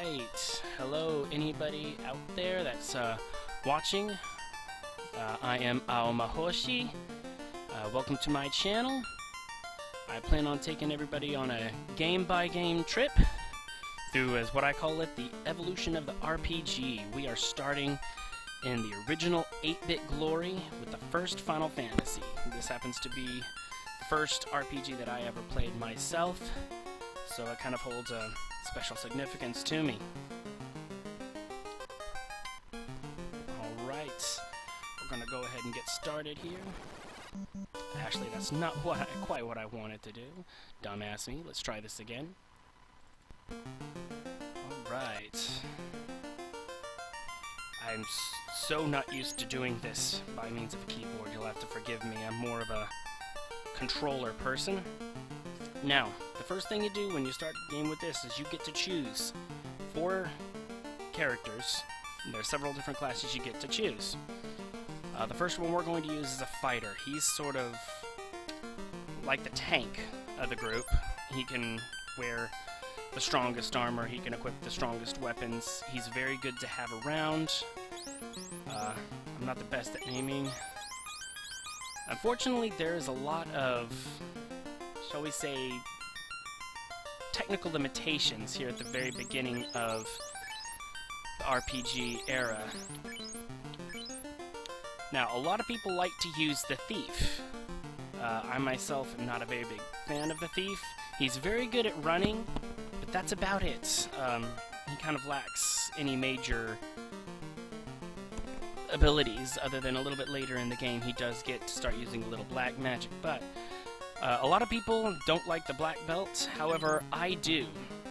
Alright, hello anybody out there that's watching. I am Aomahoshi. Welcome to my channel. I plan on taking everybody on a game-by-game trip through, as what I call it, the evolution of the RPG. We are starting in the original 8-bit glory with the first Final Fantasy. This happens to be the first RPG that I ever played myself, so it kind of holds a special significance to me. Alright, we're gonna go ahead and get started here. Actually, that's not quite what I wanted to do. Dumbass me. Let's try this again. Alright. I'm so not used to doing this by means of a keyboard. You'll have to forgive me. I'm more of a controller person. Now, the first thing you do when you start a game with this is you get to choose 4 characters. There are several different classes you get to choose. The first one we're going to use is a fighter. He's sort of like the tank of the group. He can wear the strongest armor, he can equip the strongest weapons. He's very good to have around. I'm not the best at aiming. Unfortunately, there's a lot of, shall we say, technical limitations here at the very beginning of the RPG era. Now, a lot of people like to use the Thief. I myself am not a very big fan of the Thief. He's very good at running, but that's about it. He kind of lacks any major abilities, other than a little bit later in the game he does get to start using a little black magic, but a lot of people don't like the black belt. However, I do.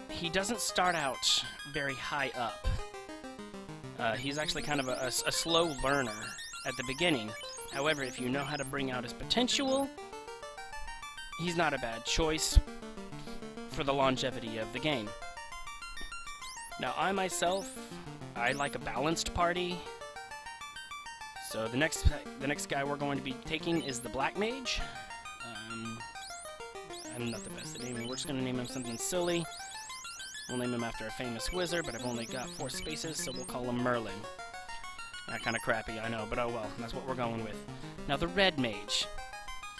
He doesn't start out very high up. He's actually kind of a slow learner at the beginning. However, if you know how to bring out his potential, he's not a bad choice for the longevity of the game. Now, I myself, I like a balanced party. So the next guy we're going to be taking is the Black Mage. I'm not the best at naming. We're just going to name him something silly. We'll name him after a famous wizard, but I've only got 4 spaces, so we'll call him Merlin. Kind of crappy, I know, but oh well, that's what we're going with. Now, the Red Mage.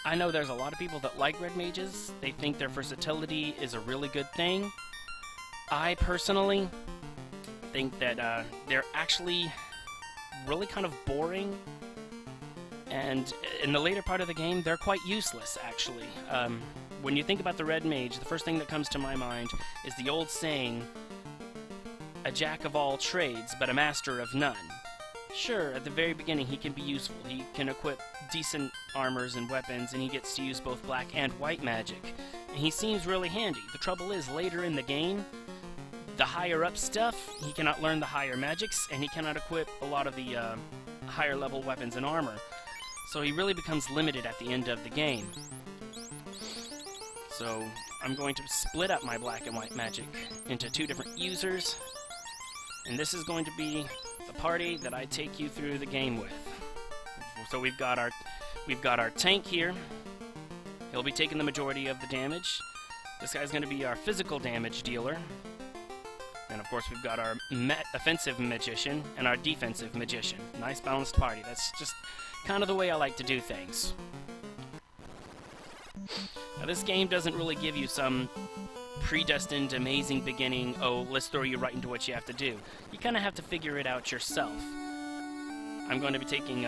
I know there's a lot of people that like Red Mages. They think their versatility is a really good thing. I personally think that they're actually really kind of boring, and in the later part of the game, they're quite useless, actually. When you think about the Red Mage, the first thing that comes to my mind is the old saying, a jack of all trades, but a master of none. Sure, at the very beginning he can be useful. He can equip decent armors and weapons, and he gets to use both black and white magic. And he seems really handy. The trouble is, later in the game, the higher up stuff, he cannot learn the higher magics, and he cannot equip a lot of the higher level weapons and armor. So he really becomes limited at the end of the game. So I'm going to split up my black and white magic into 2 different users, and this is going to be the party that I take you through the game with. So we've got our tank here. He'll be taking the majority of the damage. This guy's going to be our physical damage dealer. And of course we've got our offensive magician and our defensive magician. Nice balanced party. That's just kind of the way I like to do things. Now, this game doesn't really give you some predestined, amazing beginning, oh, let's throw you right into what you have to do. You kind of have to figure it out yourself. I'm going to be taking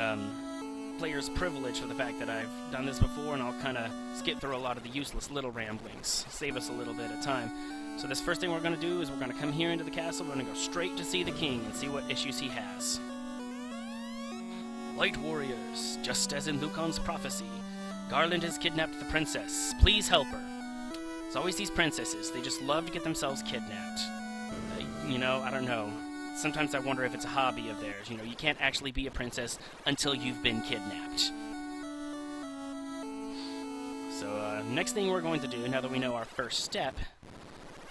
player's privilege for the fact that I've done this before, and I'll kind of skip through a lot of the useless little ramblings. Save us a little bit of time. So this first thing we're going to do is we're going to come here into the castle, we're going to go straight to see the king and see what issues he has. Light warriors, just as in Lucan's prophecy, Garland has kidnapped the princess. Please help her. It's always these princesses. They just love to get themselves kidnapped. You know, I don't know. Sometimes I wonder if it's a hobby of theirs. You know, you can't actually be a princess until you've been kidnapped. So, next thing we're going to do, now that we know our first step,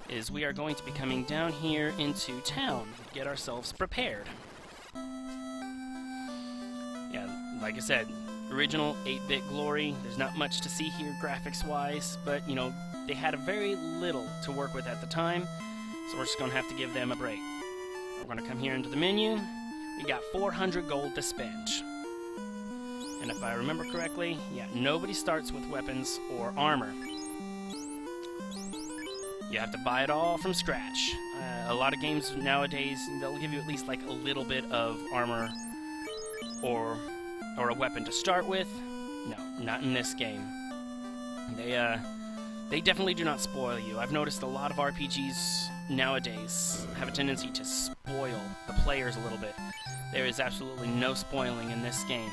is we are going to be coming down here into town. Get ourselves prepared. Yeah, like I said, original 8-bit glory. There's not much to see here graphics-wise, but, you know, they had a very little to work with at the time, So we're just going to have to give them a break. We're going to come here into the menu. We got 400 gold to spend. And if I remember correctly, yeah, nobody starts with weapons or armor. You have to buy it all from scratch. A lot of games nowadays, they'll give you at least like a little bit of armor or a weapon to start with. No, not in this game. They definitely do not spoil you. I've noticed a lot of RPGs nowadays have a tendency to spoil the players a little bit. There is absolutely no spoiling in this game.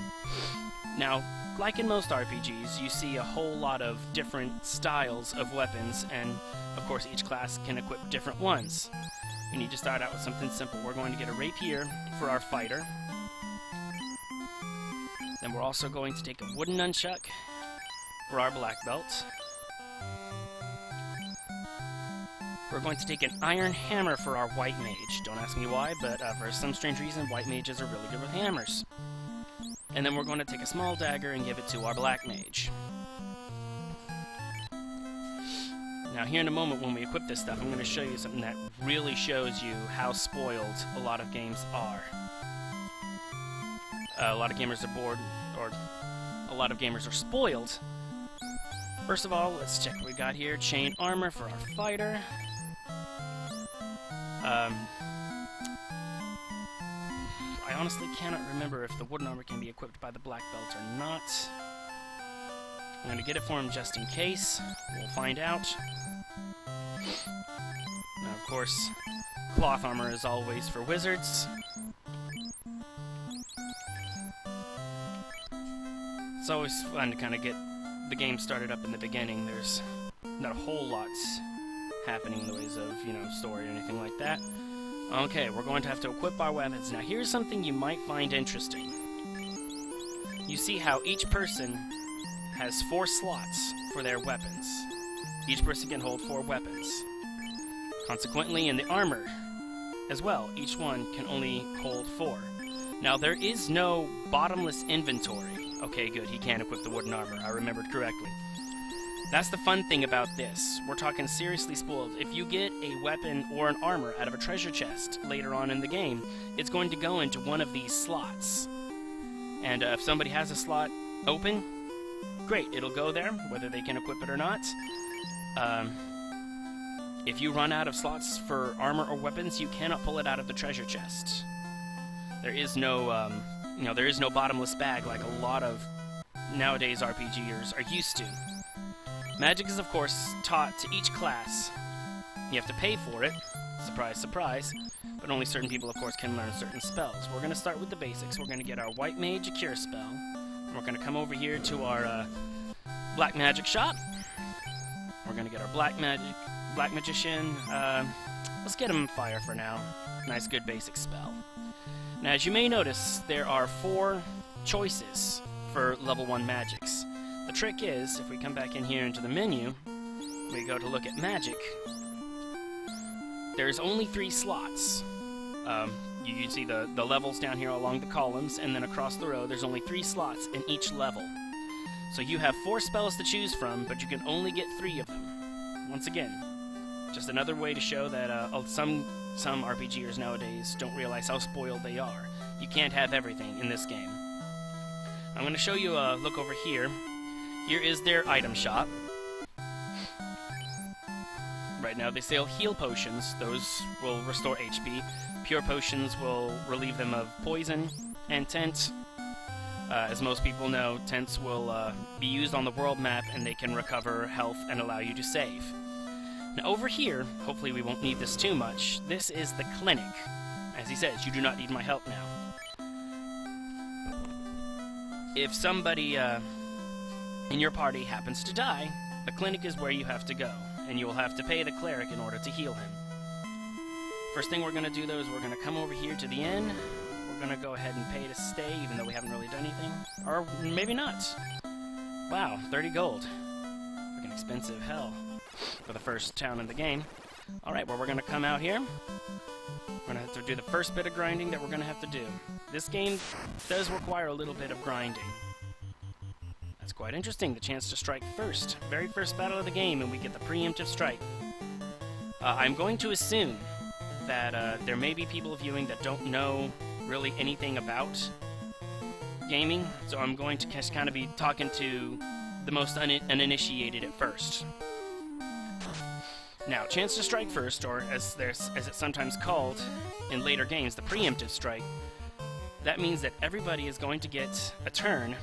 Now, like in most RPGs, you see a whole lot of different styles of weapons, and of course each class can equip different ones. We need to start out with something simple. We're going to get a rapier for our fighter. Then we're also going to take a wooden nunchuck for our black belt. We're going to take an iron hammer for our white mage. Don't ask me why, but for some strange reason, white mages are really good with hammers. And then we're going to take a small dagger and give it to our black mage. Now here in a moment when we equip this stuff, I'm going to show you something that really shows you how spoiled a lot of games are. A lot of gamers are bored, or a lot of gamers are spoiled. First of all, let's check what we got here. Chain armor for our fighter. I honestly cannot remember if the wooden armor can be equipped by the black belt or not. I'm going to get it for him just in case. We'll find out. Now, of course, cloth armor is always for wizards. It's always fun to kind of get the game started up in the beginning. There's not a whole lot happening in the ways of, story or anything like that. Okay, we're going to have to equip our weapons. Now, here's something you might find interesting. You see how each person has 4 slots for their weapons. Each person can hold 4 weapons. Consequently, in the armor as well, each one can only hold 4. Now, there is no bottomless inventory. Okay, good, he can't equip the wooden armor. I remembered correctly. That's the fun thing about this. We're talking seriously spoiled. If you get a weapon or an armor out of a treasure chest later on in the game, it's going to go into one of these slots. And if somebody has a slot open, great, it'll go there, whether they can equip it or not. If you run out of slots for armor or weapons, you cannot pull it out of the treasure chest. There is no, there is no bottomless bag like a lot of nowadays RPGers are used to. Magic is, of course, taught to each class. You have to pay for it. Surprise, surprise. But only certain people, of course, can learn certain spells. We're going to start with the basics. We're going to get our white mage a cure spell. And we're going to come over here to our black magic shop. We're going to get our black magician. Let's get him fire for now. Nice, good basic spell. Now, as you may notice, there are 4 choices for level 1 magics. The trick is, if we come back in here into the menu, we go to look at magic, there's only 3 slots. You can see the levels down here along the columns, and then across the row, there's only 3 slots in each level. So you have 4 spells to choose from, but you can only get 3 of them. Once again, just another way to show that some RPGers nowadays don't realize how spoiled they are. You can't have everything in this game. I'm going to show you a look over here. Here is their item shop. Right now they sell heal potions. Those will restore HP. Pure potions will relieve them of poison. And tent, as most people know, tents will be used on the world map and they can recover health and allow you to save. Now over here, hopefully we won't need this too much, this is the clinic. As he says, you do not need my help now. If somebody in your party happens to die, the clinic is where you have to go, and you will have to pay the cleric in order to heal him. First thing we're going to do, though, is we're going to come over here to the inn. We're going to go ahead and pay to stay, even though we haven't really done anything. Or maybe not. Wow, 30 gold. Fucking expensive hell for the first town in the game. Alright, well, we're going to come out here. We're going to have to do the first bit of grinding that we're going to have to do. This game does require a little bit of grinding. That's quite interesting, the chance to strike first. Very first battle of the game, and we get the preemptive strike. I'm going to assume that there may be people viewing that don't know really anything about gaming, so I'm going to just kind of be talking to the most uninitiated at first. Now, chance to strike first, or as it's sometimes called in later games, the preemptive strike, that means that everybody is going to get a turn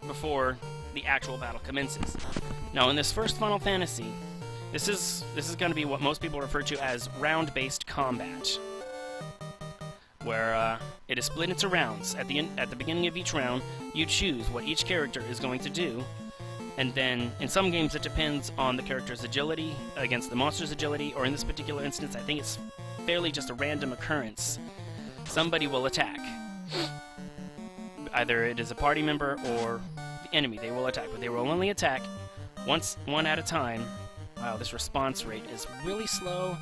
before the actual battle commences. Now, in this first Final Fantasy, this is going to be what most people refer to as round-based combat, where it is split into rounds. At the beginning of each round, you choose what each character is going to do, and then in some games it depends on the character's agility against the monster's agility, or in this particular instance, I think it's fairly just a random occurrence. Somebody will attack. Either it is a party member or the enemy. They will attack, but they will only attack one at a time. Wow, this response rate is really slow.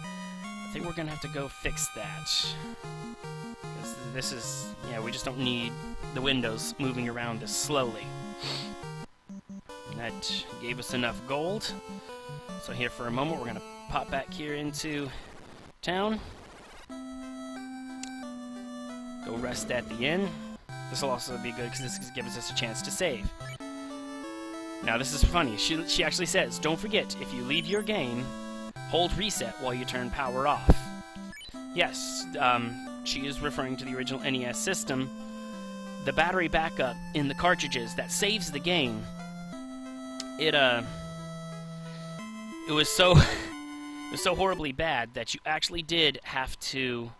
I think we're gonna have to go fix that. Because this is, yeah, we just don't need the windows moving around this slowly. That gave us enough gold. So here for a moment, we're gonna pop back here into town. Go rest at the inn. This will also be good because this gives us a chance to save. Now this is funny. She actually says, don't forget, if you leave your game, hold reset while you turn power off. Yes, she is referring to the original NES system. The battery backup in the cartridges that saves the game, it was so horribly bad that you actually did have to...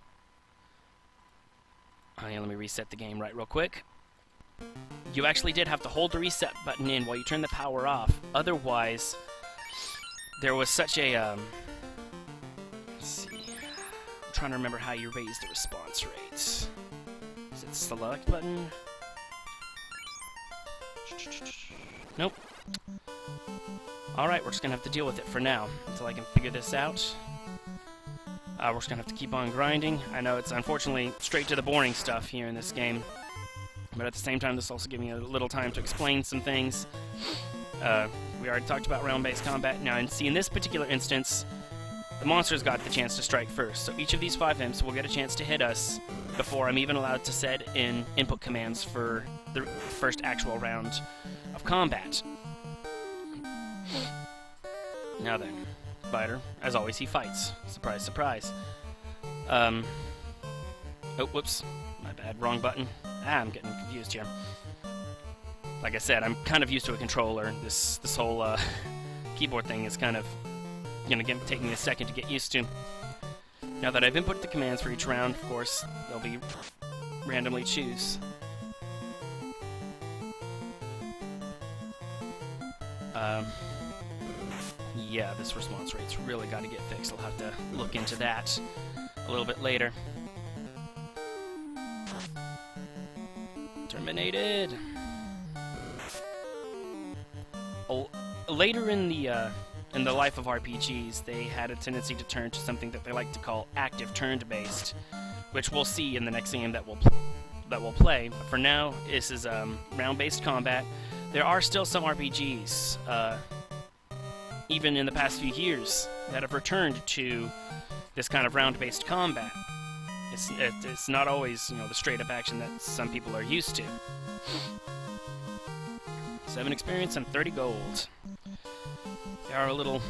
Oh yeah, let me reset the game real quick. You actually did have to hold the reset button in while you turn the power off. Otherwise, there was such a, let's see. I'm trying to remember how you raise the response rate. Is it select button? Nope. Alright, we're just gonna have to deal with it for now, until I can figure this out. We're just gonna have to keep on grinding. I know it's unfortunately straight to the boring stuff here in this game, but at the same time, this also gives me a little time to explain some things. We already talked about round-based combat. Now, in this particular instance, the monsters got the chance to strike first, so each of these 5 imps will get a chance to hit us before I'm even allowed to set in input commands for the first actual round of combat. Now then, fighter, as always, he fights. Surprise, surprise. Oh, whoops. My bad, wrong button. I'm getting confused here. Like I said, I'm kind of used to a controller. This whole keyboard thing is kind of take me a second to get used to. Now that I've input the commands for each round, of course, they'll be randomly choose. Yeah, this response rate's really got to get fixed. I'll have to look into that a little bit later. Terminated. Later in the life of RPGs, they had a tendency to turn to something that they like to call active turn-based, which we'll see in the next game that we'll play. But for now, this is round-based combat. There are still some RPGs, even in the past few years, that have returned to this kind of round-based combat. It's not always, the straight-up action that some people are used to. 7 experience and 30 gold. They are a little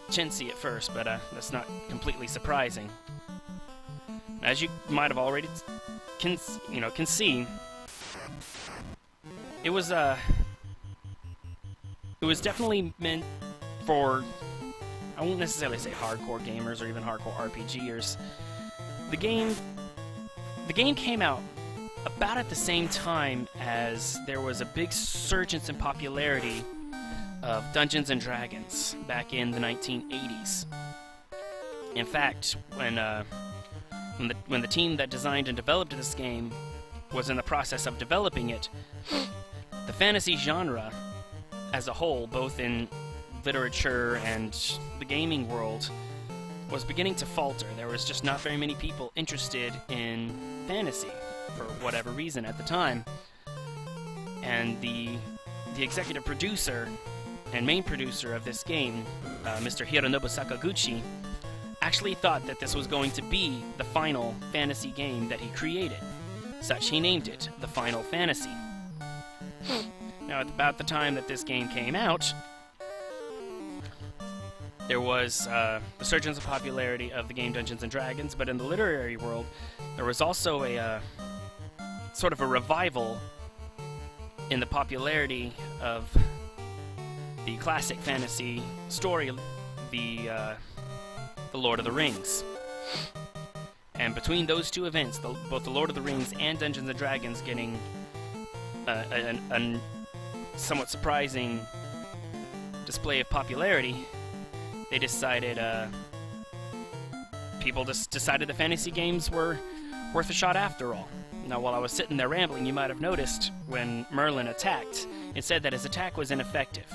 chintzy at first, but that's not completely surprising. As you might have already can see, it was definitely meant for, I won't necessarily say hardcore gamers or even hardcore RPGers. The game came out about at the same time as there was a big surgence in popularity of Dungeons & Dragons back in the 1980s. In fact, when the team that designed and developed this game was in the process of developing it, the fantasy genre as a whole, both in literature and the gaming world, was beginning to falter. There was just not very many people interested in fantasy for whatever reason at the time. And the executive producer and main producer of this game, Mr. Hironobu Sakaguchi, actually thought that this was going to be the Final Fantasy game that he created. Such he named it, the Final Fantasy. Now, at about the time that this game came out, there was a resurgence of popularity of the game Dungeons & Dragons, but in the literary world, there was also a sort of a revival in the popularity of the classic fantasy story, the Lord of the Rings. And between those two events, both the Lord of the Rings and Dungeons & Dragons getting a somewhat surprising display of popularity, they decided, people just decided the fantasy games were worth a shot after all. Now, while I was sitting there rambling, you might have noticed when Merlin attacked, it said that his attack was ineffective.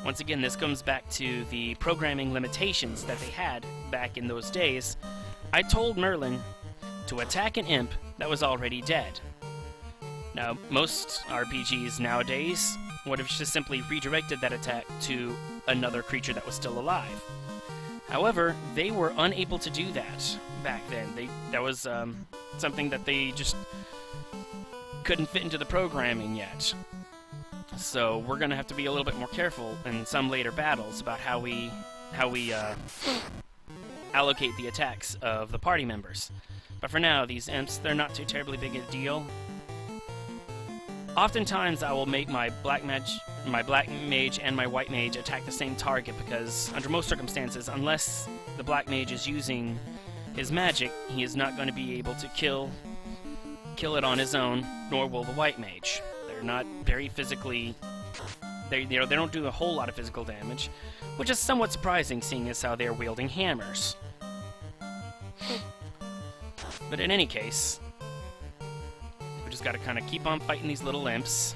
Once again, this comes back to the programming limitations that they had back in those days. I told Merlin to attack an imp that was already dead. Now, most RPGs nowadays would have just simply redirected that attack to another creature that was still alive. However, they were unable to do that back then. That was something that they just couldn't fit into the programming yet. So we're going to have to be a little bit more careful in some later battles about how we allocate the attacks of the party members. But for now, these imps, they're not too terribly big a deal. Oftentimes, I will make my black mage and my white mage attack the same target because, under most circumstances, unless the black mage is using his magic, he is not going to be able to kill it on his own, nor will the white mage. They're not very physically... They don't do a whole lot of physical damage, which is somewhat surprising, seeing as how they're wielding hammers. But in any case, we just gotta kind of keep on fighting these little imps.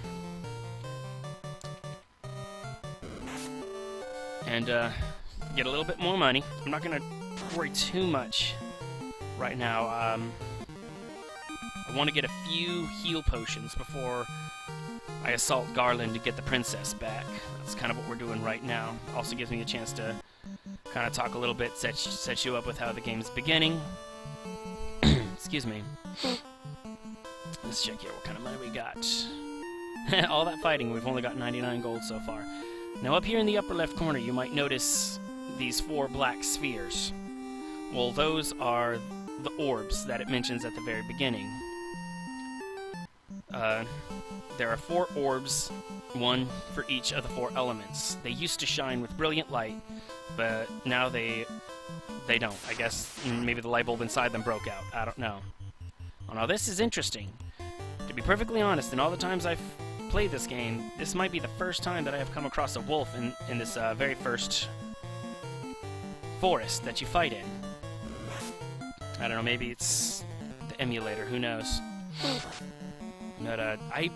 And get a little bit more money. I'm not gonna worry too much right now. I want to get a few heal potions before I assault Garland to get the princess back. That's kind of what we're doing right now. Also gives me a chance to kind of talk a little bit, set you up with how the game's beginning. Excuse me. Let's check here what kind of money we got. All that fighting, we've only got 99 gold so far. Now up here in the upper left corner, you might notice these 4 black spheres. Well, those are the orbs that it mentions at the very beginning. There are 4 orbs, 1 for each of the 4 elements. They used to shine with brilliant light, but now they don't. I guess maybe the light bulb inside them broke out. I don't know. Oh, now this is interesting. To be perfectly honest, in all the times I've played this game, this might be the first time that I have come across a wolf in this very first forest that you fight in. I don't know, maybe it's the emulator, who knows. But I'm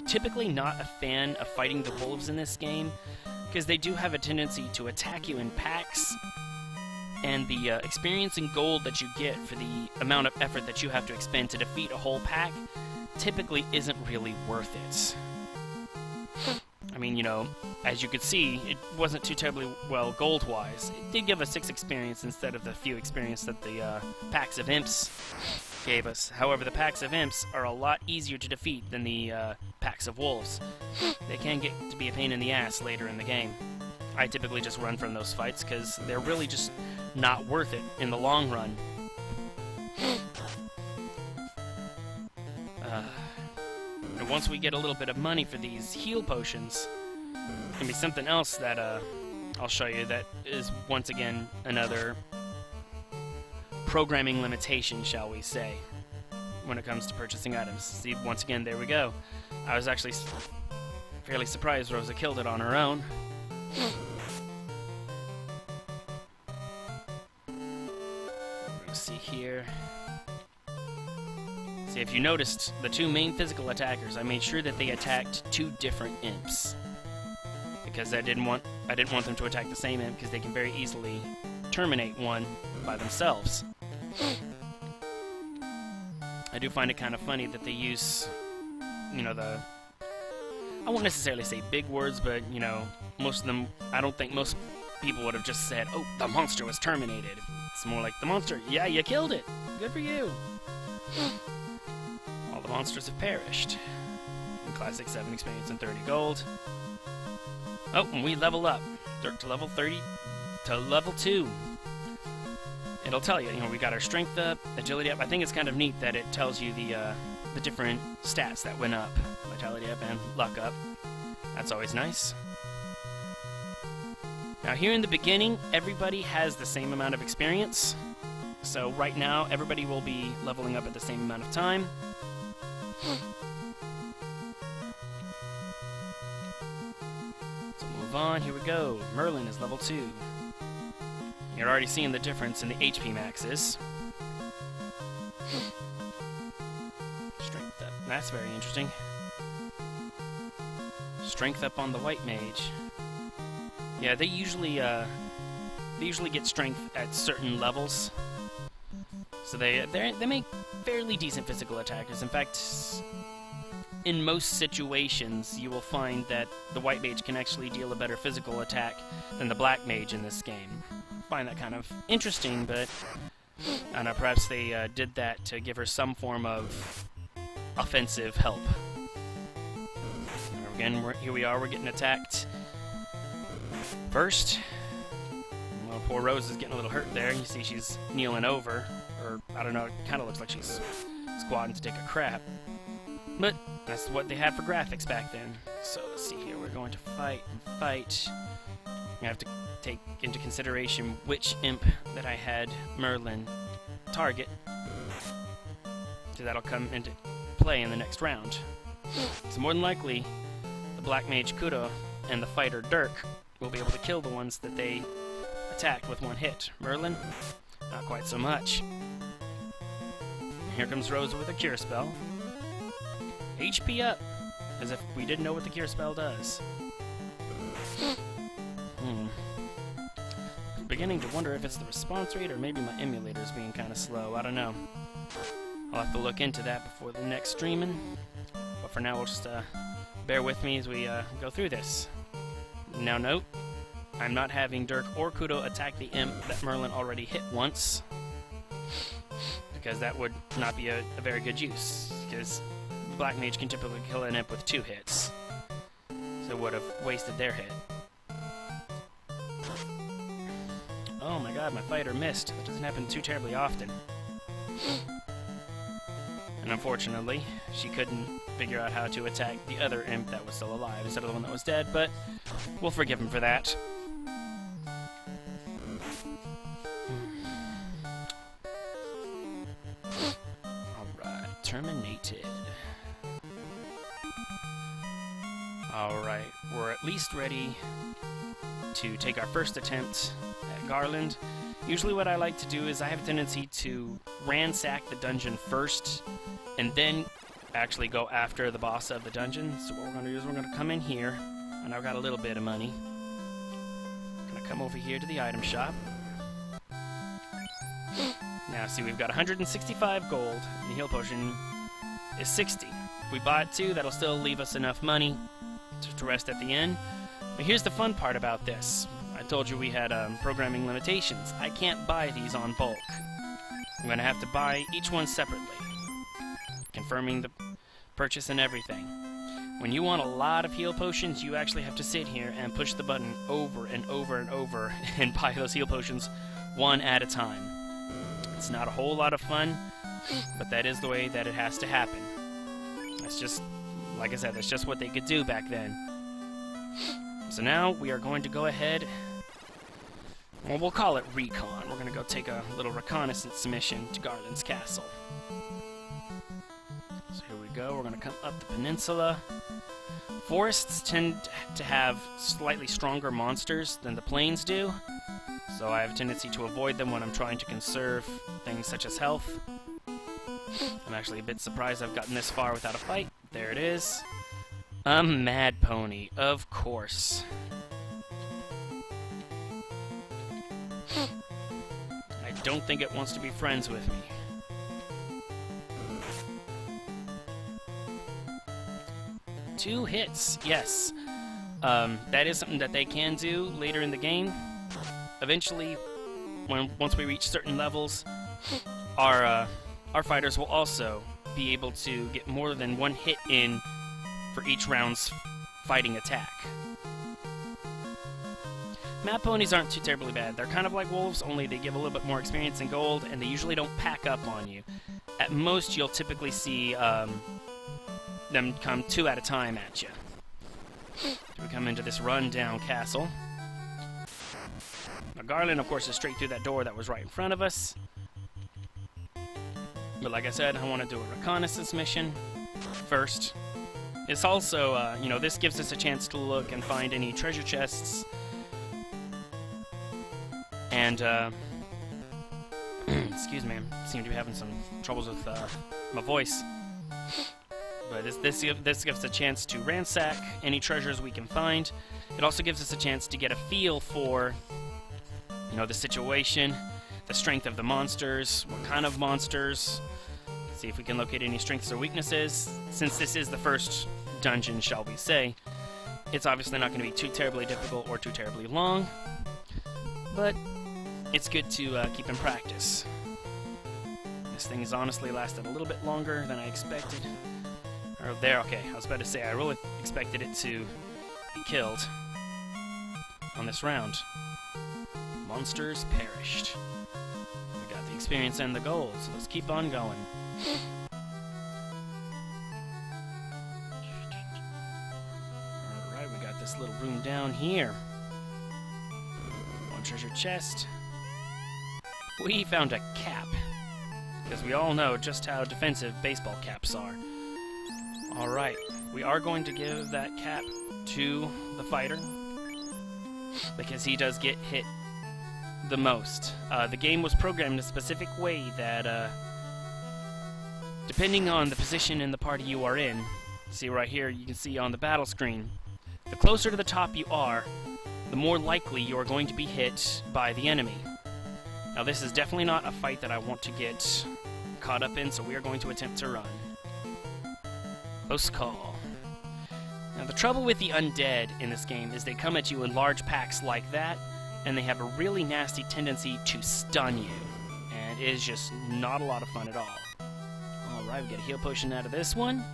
typically not a fan of fighting the wolves in this game, because they do have a tendency to attack you in packs, and the experience and gold that you get for the amount of effort that you have to expend to defeat a whole pack typically isn't really worth it. I mean, you know, as you could see, it wasn't too terribly well gold-wise. It did give us 6 experience instead of the few experience that the packs of imps gave us. However, the packs of imps are a lot easier to defeat than the packs of wolves. They can get to be a pain in the ass later in the game. I typically just run from those fights because they're really just not worth it in the long run. And once we get a little bit of money for these heal potions, it's gonna be something else that I'll show you that is once again another programming limitation, shall we say, when it comes to purchasing items. See, once again, there we go. I was actually fairly surprised Rosa killed it on her own. Let's see here. See, if you noticed, the 2 main physical attackers, I made sure that they attacked 2 different imps. Because I didn't want them to attack the same imp, because they can very easily terminate one by themselves. I do find it kind of funny that they use, you know, I won't necessarily say big words, but, you know, most of them, I don't think most people would have just said, oh, the monster was terminated. It's more like, the monster, yeah, you killed it. Good for you. All the monsters have perished. Classic 7 experience and 30 gold. Oh, and we level up. Dirk to level 30 to level 2. It'll tell you, we got our strength up, agility up. I think it's kind of neat that it tells you the different stats that went up. Vitality up and luck up. That's always nice. Now here in the beginning, everybody has the same amount of experience. So right now, everybody will be leveling up at the same amount of time. So move on, here we go. Merlin is level 2. You're already seeing the difference in the HP maxes. Strength up. That's very interesting. Strength up on the white mage. Yeah, they usually get strength at certain levels. So they make fairly decent physical attackers. In fact, in most situations, you will find that the white mage can actually deal a better physical attack than the black mage in this game. I find that kind of interesting, but I don't know, perhaps they did that to give her some form of offensive help. Again, here we are, we're getting attacked first. Well, poor Rose is getting a little hurt there. You see she's kneeling over, or I don't know, it kind of looks like she's squatting to take a crap. But that's what they had for graphics back then. So let's see here, we're going to fight and fight. I have to take into consideration which imp that I had Merlin target. So that'll come into play in the next round. So more than likely, the Black Mage Kudo and the fighter Dirk will be able to kill the ones that they attacked with one hit. Merlin, not quite so much. Here comes Rosa with a Cure Spell. HP up, as if we didn't know what the Cure Spell does. Beginning to wonder if it's the response rate or maybe my emulator's being kind of slow. I don't know. I'll have to look into that before the next streaming. But for now, we'll just bear with me as we go through this. Now note, I'm not having Dirk or Kudo attack the imp that Merlin already hit once, because that would not be a very good use, because the Black Mage can typically kill an imp with 2 hits, so it would have wasted their hit. Oh my god, my fighter missed. That doesn't happen too terribly often. And unfortunately, she couldn't figure out how to attack the other imp that was still alive instead of the one that was dead, but we'll forgive him for that. Alright, terminated. Alright, we're at least ready to take our first attempt at Garland. Usually what I like to do is I have a tendency to ransack the dungeon first and then actually go after the boss of the dungeon. So what we're going to do is we're going to come in here, and I've got a little bit of money. I'm going to come over here to the item shop. Now see, we've got 165 gold, and the heal potion is 60. If we buy it too, that'll still leave us enough money to rest at the end. But here's the fun part about this. I told you we had programming limitations. I can't buy these on bulk. I'm going to have to buy each one separately, confirming the purchase and everything. When you want a lot of heal potions, you actually have to sit here and push the button over and over and over and buy those heal potions one at a time. It's not a whole lot of fun, but that is the way that it has to happen. That's just, like I said, that's just what they could do back then. So now we are going to go ahead, well, we'll call it recon. We're going to go take a little reconnaissance mission to Garland's castle. So here we go. We're going to come up the peninsula. Forests tend to have slightly stronger monsters than the plains do, so I have a tendency to avoid them when I'm trying to conserve things such as health. I'm actually a bit surprised I've gotten this far without a fight. There it is. A mad pony, of course. I don't think it wants to be friends with me. 2 hits, yes. That is something that they can do later in the game. Eventually, once we reach certain levels, our fighters will also be able to get more than 1 hit in for each round's fighting attack. Map ponies aren't too terribly bad. They're kind of like wolves, only they give a little bit more experience in gold, and they usually don't pack up on you. At most, you'll typically see them come 2 at a time at you. We come into this run-down castle. Now, Garland, of course, is straight through that door that was right in front of us. But like I said, I want to do a reconnaissance mission first. It's also, you know, this gives us a chance to look and find any treasure chests. And, excuse me, I seem to be having some troubles with my voice. But this gives us a chance to ransack any treasures we can find. It also gives us a chance to get a feel for, you know, the situation, the strength of the monsters, what kind of monsters, see if we can locate any strengths or weaknesses. Since this is the first dungeon, shall we say, it's obviously not going to be too terribly difficult or too terribly long, but it's good to keep in practice. This thing has honestly lasted a little bit longer than I expected. Or there, okay, I was about to say, I really expected it to be killed on this round. Monsters perished. We got the experience and the gold, so let's keep on going. Alright, we got this little room down here. One treasure chest. We found a cap, because we all know just how defensive baseball caps are. Alright, we are going to give that cap to the fighter, because he does get hit the most. The game was programmed in a specific way that, depending on the position in the party you are in, see right here, you can see on the battle screen, the closer to the top you are, the more likely you are going to be hit by the enemy. Now this is definitely not a fight that I want to get caught up in, so we are going to attempt to run. Close call. Now the trouble with the undead in this game is they come at you in large packs like that, and they have a really nasty tendency to stun you. And it is just not a lot of fun at all. Alright, we get a heal potion out of this one.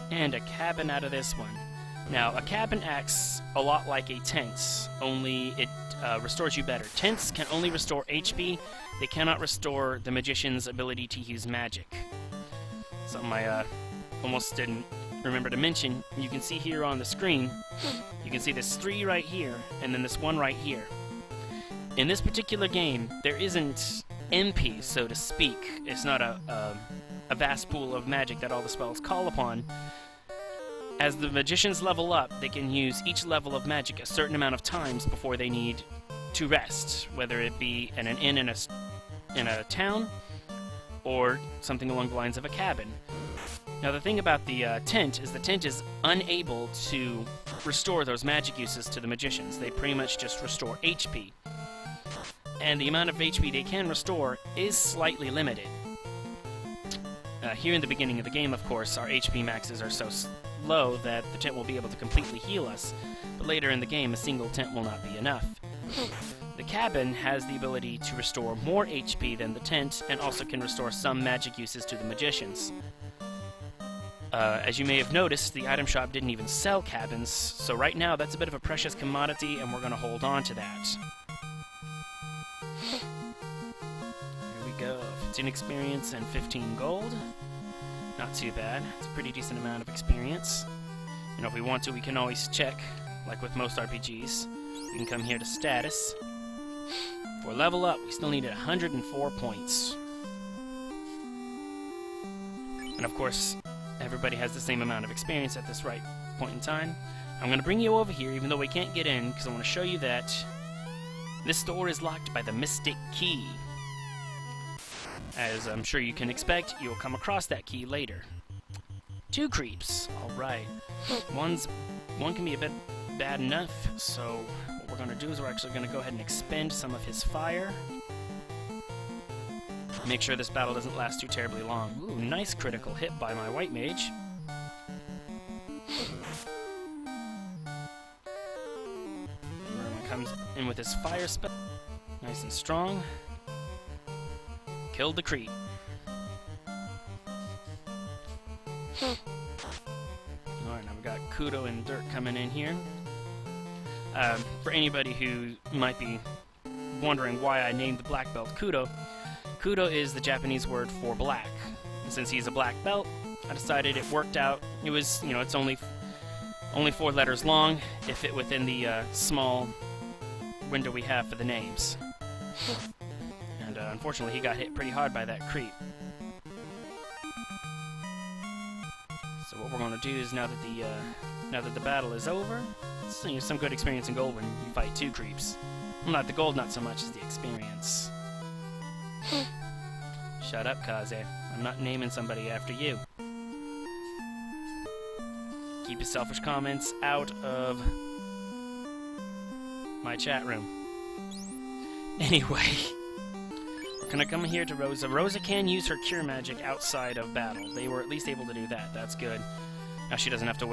And a cabin out of this one. Now, a cabin acts a lot like a tent, only it restores you better. Tents can only restore HP, they cannot restore the magician's ability to use magic. Something I almost didn't remember to mention, you can see here on the screen, you can see this 3 right here, and then this 1 right here. In this particular game, there isn't MP, so to speak. It's not a vast pool of magic that all the spells call upon. As the magicians level up, they can use each level of magic a certain amount of times before they need to rest, whether it be in an inn in a town, or something along the lines of a cabin. Now the thing about the tent is unable to restore those magic uses to the magicians. They pretty much just restore HP. And the amount of HP they can restore is slightly limited. Here in the beginning of the game, of course, our HP maxes are so low that the tent will be able to completely heal us, but later in the game, a single tent will not be enough. The cabin has the ability to restore more HP than the tent, and also can restore some magic uses to the magicians. As you may have noticed, the item shop didn't even sell cabins, so right now that's a bit of a precious commodity, and we're going to hold on to that. Here we go, 15 experience and 15 gold. Not too bad. It's a pretty decent amount of experience. You know, if we want to, we can always check, like with most RPGs. We can come here to status. For level up, we still need 104 points. And of course, everybody has the same amount of experience at this right point in time. I'm going to bring you over here, even though we can't get in, because I want to show you that this door is locked by the Mystic Key. As I'm sure you can expect, you'll come across that key later. 2 creeps. Alright. One can be a bit bad enough, so what we're going to do is we're actually going to go ahead and expend some of his fire. Make sure this battle doesn't last too terribly long. Ooh, nice critical hit by my white mage. comes in with his fire spell. Nice and strong. Killed the creep. Alright, now we got Kudo and Dirt coming in here. For anybody who might be wondering why I named the black belt Kudo, Kudo is the Japanese word for black. And since he's a black belt, I decided it worked out. It was, you know, it's only 4 letters long. It fit within the small window we have for the names. And unfortunately, he got hit pretty hard by that creep. So what we're going to do is now that the battle is over, it's, you know, some good experience in gold when you fight 2 creeps. Well, not the gold, not so much as the experience. Shut up, Kaze. I'm not naming somebody after you. Keep your selfish comments out of my chat room. Anyway, we're gonna come here to Rosa. Rosa can use her cure magic outside of battle. They were at least able to do that. That's good. Now she doesn't have to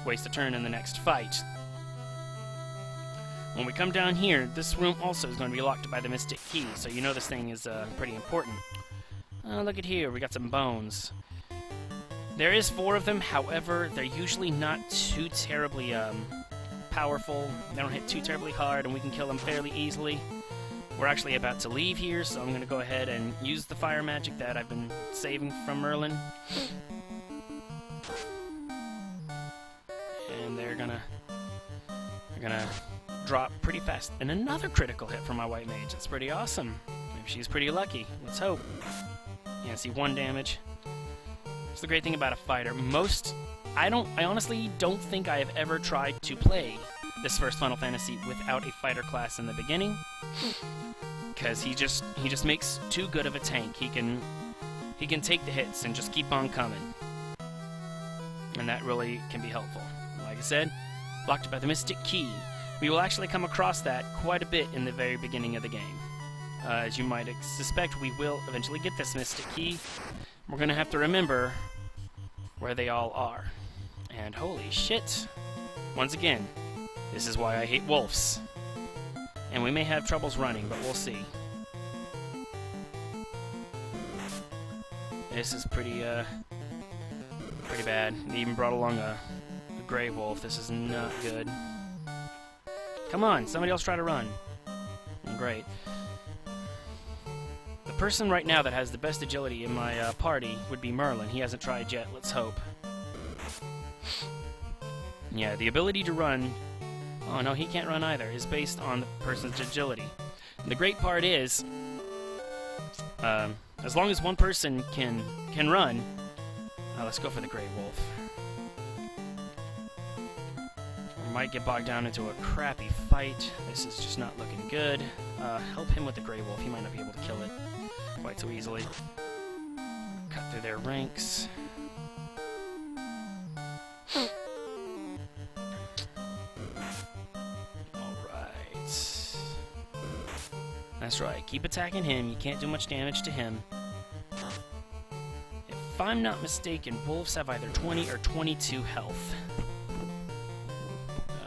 waste a turn in the next fight. When we come down here, this room also is going to be locked by the Mystic Key, so you know this thing is pretty important. Look at here, we got some bones. There is 4 of them, however, they're usually not too terribly powerful. They don't hit too terribly hard, and we can kill them fairly easily. We're actually about to leave here, so I'm going to go ahead and use the fire magic that I've been saving from Merlin. And they're gonna drop pretty fast. And another critical hit from my white mage. That's pretty awesome. Maybe she's pretty lucky. Let's hope. Yeah, see, 1 damage. That's the great thing about a fighter. I honestly don't think I have ever tried to play this first Final Fantasy without a fighter class in the beginning, because he just makes too good of a tank. He can take the hits and just keep on coming, and that really can be helpful. Like I said, blocked by the Mystic Key. We will actually come across that quite a bit in the very beginning of the game. As you might suspect, we will eventually get this Mystic Key. We're going to have to remember where they all are. And holy shit, once again, this is why I hate wolves. And we may have troubles running, but we'll see. This is pretty bad. They even brought along a gray wolf. This is not good. Come on, somebody else try to run. Great. The person right now that has the best agility in my party would be Merlin. He hasn't tried yet. Let's hope. Yeah, the ability to run... Oh, no, he can't run either. Is based on the person's agility. And the great part is, as long as one person can run... let's go for the Grey Wolf. We might get bogged down into a crappy fight. This is just not looking good. Help him with the Grey Wolf. He might not be able to kill it quite so easily. Cut through their ranks. Alright. That's right. Keep attacking him. You can't do much damage to him. If I'm not mistaken, wolves have either 20 or 22 health.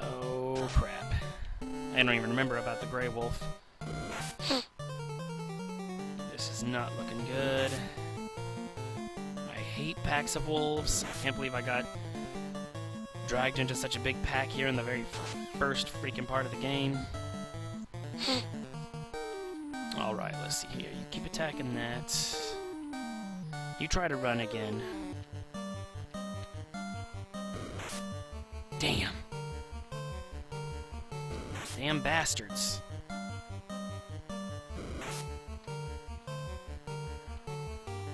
Oh, crap. I don't even remember about the Grey Wolf. This is not looking good. I hate packs of wolves. I can't believe I got dragged into such a big pack here in the very first freaking part of the game. Alright, let's see here. You keep attacking that. You try to run again. Damn. Damn bastards.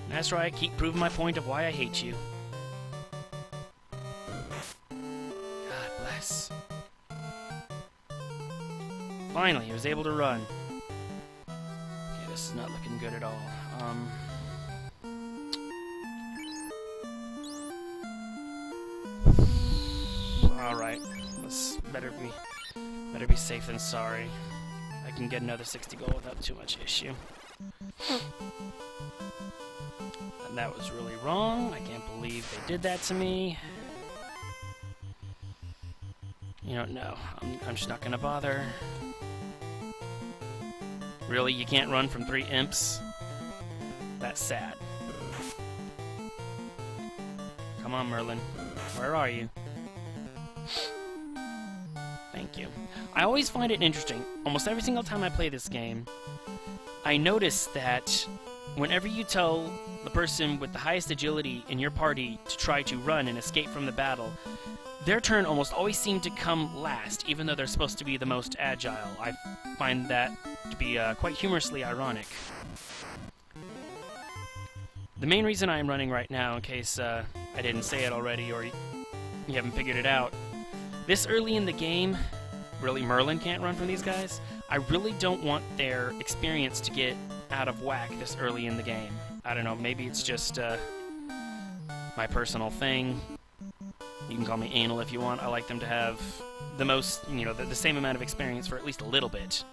That's right, keep proving my point of why I hate you. God bless. Finally, he was able to run. Okay, this is not looking good at all. Alright, let's better be safe than sorry. I can get another 60 gold without too much issue. And that was really wrong. I can't believe they did that to me. You know, no, I'm just not gonna bother. Really? You can't run from 3 imps? That's sad. Come on, Merlin. Where are you? Thank you. I always find it interesting. Almost every single time I play this game, I notice that whenever you tell the person with the highest agility in your party to try to run and escape from the battle, their turn almost always seems to come last, even though they're supposed to be the most agile. I find that to be quite humorously ironic. The main reason I'm running right now, in case I didn't say it already or you haven't figured it out, this early in the game, really Merlin can't run from these guys. I really don't want their experience to get out of whack this early in the game. I don't know, maybe it's just my personal thing. You can call me anal if you want. I like them to have the most, you know, the same amount of experience for at least a little bit.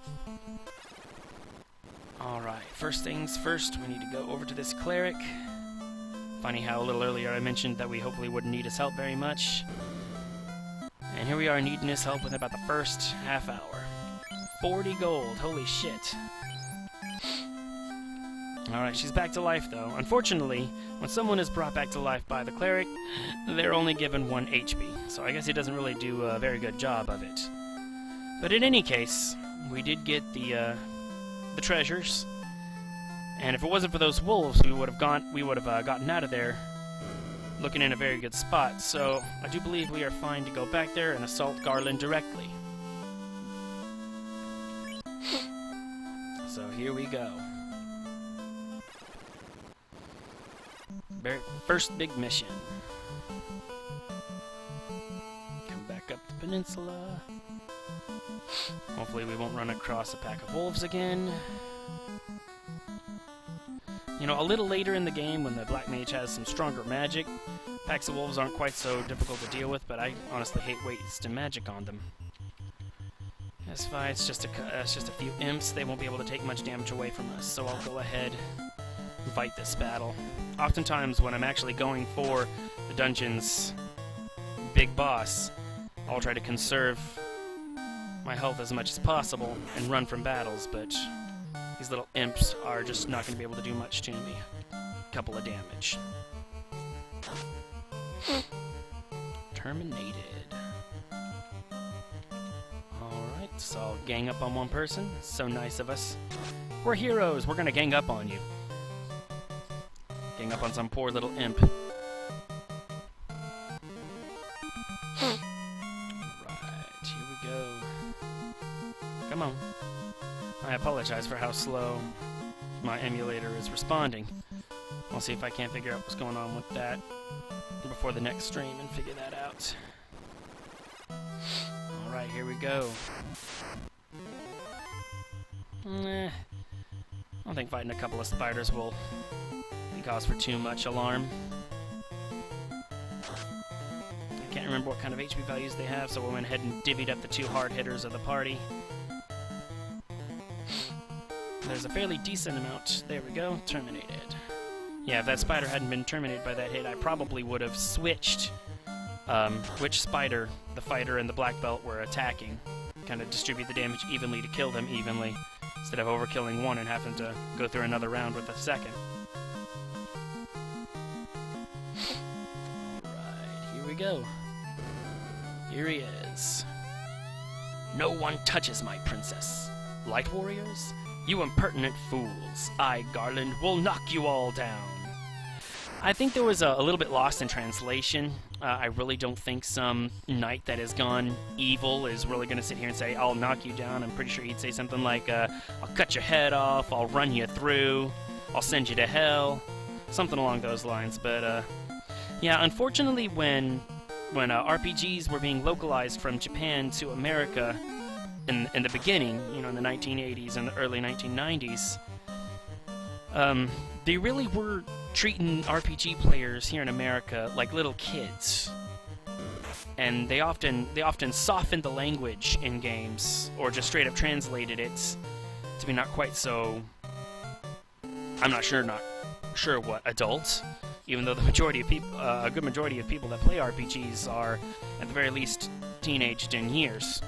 Alright, first things first, we need to go over to this cleric. Funny how a little earlier I mentioned that we hopefully wouldn't need his help very much. And here we are needing his help within about the first half hour. 40 gold, holy shit. Alright, she's back to life though. Unfortunately, when someone is brought back to life by the cleric, they're only given 1 HP, so I guess he doesn't really do a very good job of it. But in any case, we did get the treasures, and if it wasn't for those wolves, we would have gotten out of there looking in a very good spot. So I do believe we are fine to go back there and assault Garland directly. So here we go. First big mission. Come back up the peninsula. Hopefully we won't run across a pack of wolves again. You know, a little later in the game, when the Black Mage has some stronger magic, packs of wolves aren't quite so difficult to deal with, but I honestly hate wasting magic on them. This fight's just a few imps. They won't be able to take much damage away from us, so I'll go ahead and fight this battle. Oftentimes, when I'm actually going for the dungeon's big boss, I'll try to conserve my health as much as possible and run from battles, but these little imps are just not going to be able to do much to me. Couple of damage. Terminated. Alright, so I'll gang up on one person. So nice of us. We're heroes. We're going to gang up on you. Gang up on some poor little imp. Right, here we go. Come on. I apologize for how slow my emulator is responding. I'll see if I can't figure out what's going on with that before the next stream and figure that out. Alright, here we go. I don't think fighting a couple of spiders will be cause for too much alarm. I can't remember what kind of HP values they have, so we went ahead and divvied up the 2 hard hitters of the party. There's a fairly decent amount. There we go. Terminated. Yeah, if that spider hadn't been terminated by that hit, I probably would have switched which spider the fighter and the black belt were attacking. Kind of distribute the damage evenly to kill them evenly, instead of overkilling one and having to go through another round with a second. Alright, here we go. Here he is. No one touches my princess. Light warriors? You impertinent fools. I, Garland, will knock you all down. I think there was a little bit lost in translation. I really don't think some knight that has gone evil is really going to sit here and say, I'll knock you down. I'm pretty sure he'd say something like, I'll cut your head off, I'll run you through, I'll send you to hell. Something along those lines. But, yeah, unfortunately when RPGs were being localized from Japan to America, in the beginning, you know, in the 1980s and the early 1990s, they really were treating RPG players here in America like little kids. And they often softened the language in games, or just straight up translated it to be not quite so, I'm not sure what, adult, even though the majority of people, a good majority of people that play RPGs are, at the very least, teenaged in years.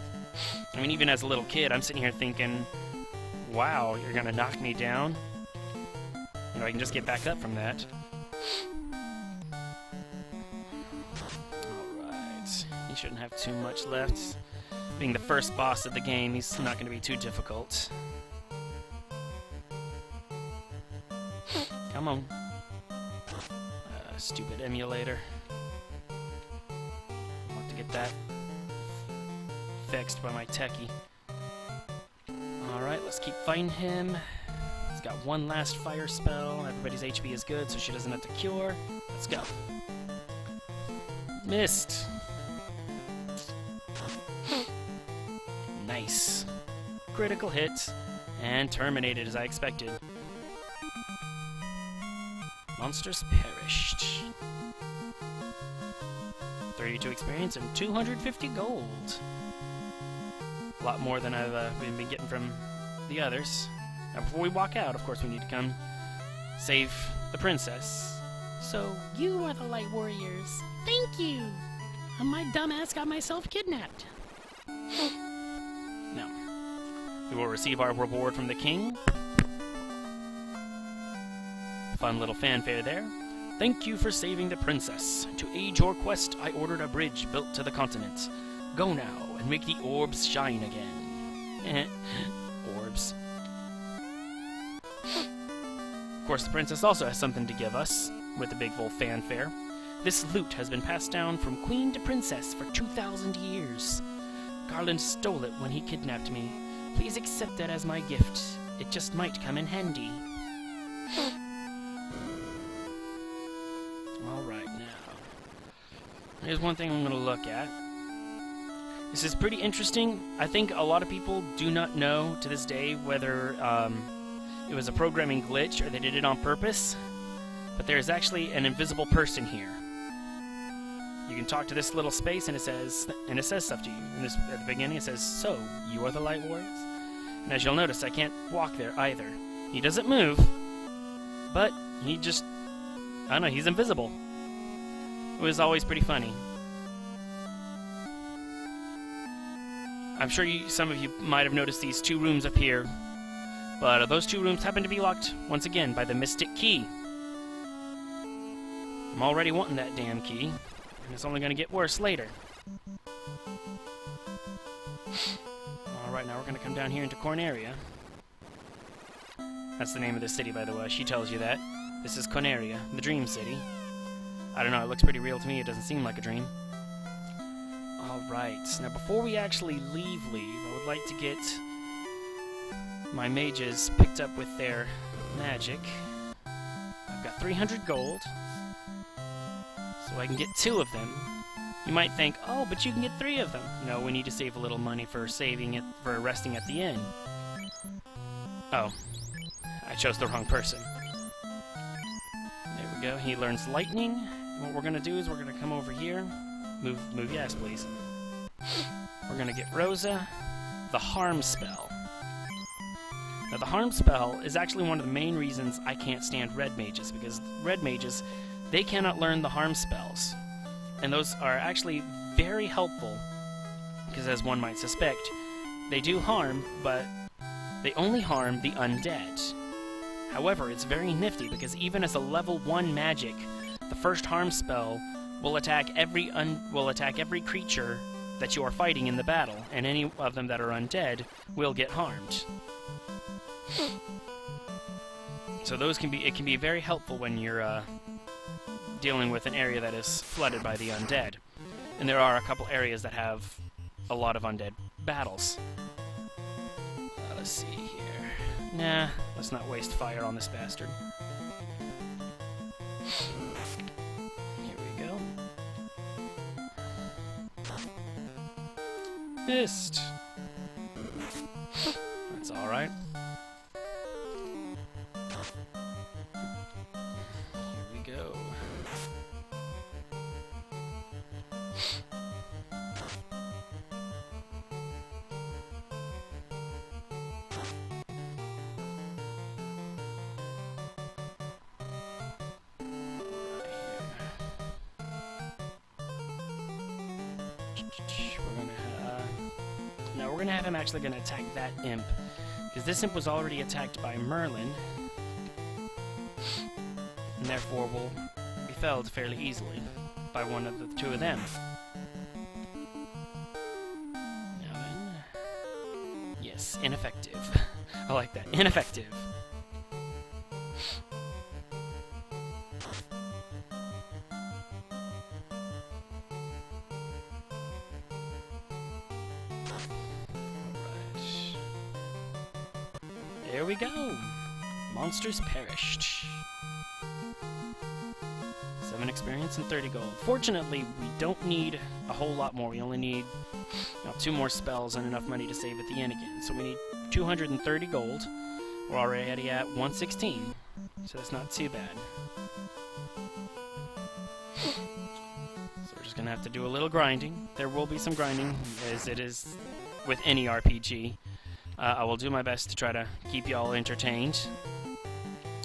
I mean, even as a little kid, I'm sitting here thinking, Wow, you're gonna knock me down? You know, I can just get back up from that. Alright. He shouldn't have too much left. Being the first boss of the game, he's not gonna be too difficult. Come on. Stupid emulator. I'll have to get that fixed by my techie. Alright, let's keep fighting him. He's got one last fire spell. Everybody's HP is good, so she doesn't have to cure. Let's go. Missed. Nice. Critical hit. And terminated as I expected. Monsters perished. 32 experience and 250 gold. A lot more than I've been getting from the others. Now, before we walk out, of course, we need to come save the princess. So, you are the Light Warriors. Thank you! My dumbass got myself kidnapped. Now, we will receive our reward from the king. Fun little fanfare there. Thank you for saving the princess. To aid your quest, I ordered a bridge built to the continent. Go now and make the orbs shine again. Orbs. Of course, the princess also has something to give us, with a big full fanfare. This loot has been passed down from queen to princess for 2,000 years. Garland stole it when he kidnapped me. Please accept it as my gift. It just might come in handy. Alright, now. Here's one thing I'm going to look at. This is pretty interesting. I think a lot of people do not know to this day whether it was a programming glitch or they did it on purpose. But there's actually an invisible person here. You can talk to this little space and it says stuff to you. And at the beginning it says, "So, you are the Light Warriors?" And as you'll notice, I can't walk there either. He doesn't move, but he just, I don't know, he's invisible. It was always pretty funny. I'm sure some of you might have noticed these two rooms up here, but those two rooms happen to be locked, once again, by the Mystic Key. I'm already wanting that damn key, and it's only going to get worse later. Alright, now we're going to come down here into Corneria. That's the name of the city, by the way. She tells you that. This is Corneria, the Dream City. I don't know, it looks pretty real to me. It doesn't seem like a dream. Alright, now before we actually leave, I would like to get my mages picked up with their magic. I've got 300 gold, so I can get 2 of them. You might think, oh, but you can get 3 of them. No, we need to save a little money for resting at the inn. Oh, I chose the wrong person. There we go, he learns lightning. What we're gonna do is we're gonna come over here. Move, yes, please. We're gonna get Rosa, the Harm Spell. Now, the Harm Spell is actually one of the main reasons I can't stand red mages, because red mages, they cannot learn the Harm Spells. And those are actually very helpful, because as one might suspect, they do harm, but they only harm the undead. However, it's very nifty, because even as a level 1 magic, the first Harm Spell will attack every creature that you are fighting in the battle, and any of them that are undead will get harmed. So it can be very helpful when you're dealing with an area that is flooded by the undead. And there are a couple areas that have a lot of undead battles. Let's see here. Nah, let's not waste fire on this bastard. Here we go. Missed. That's alright. Here we go. We're gonna have him actually gonna attack that imp, because this imp was already attacked by Merlin, and therefore will be felled fairly easily by one of the two of them. Now then... Yes, ineffective. I like that. Ineffective. There we go! Monsters perished. 7 experience and 30 gold. Fortunately, we don't need a whole lot more. We only need 2 more spells and enough money to save at the end again. So we need 230 gold. We're already at 116, so that's not too bad. So we're just gonna have to do a little grinding. There will be some grinding, as it is with any RPG. I will do my best to try to keep you all entertained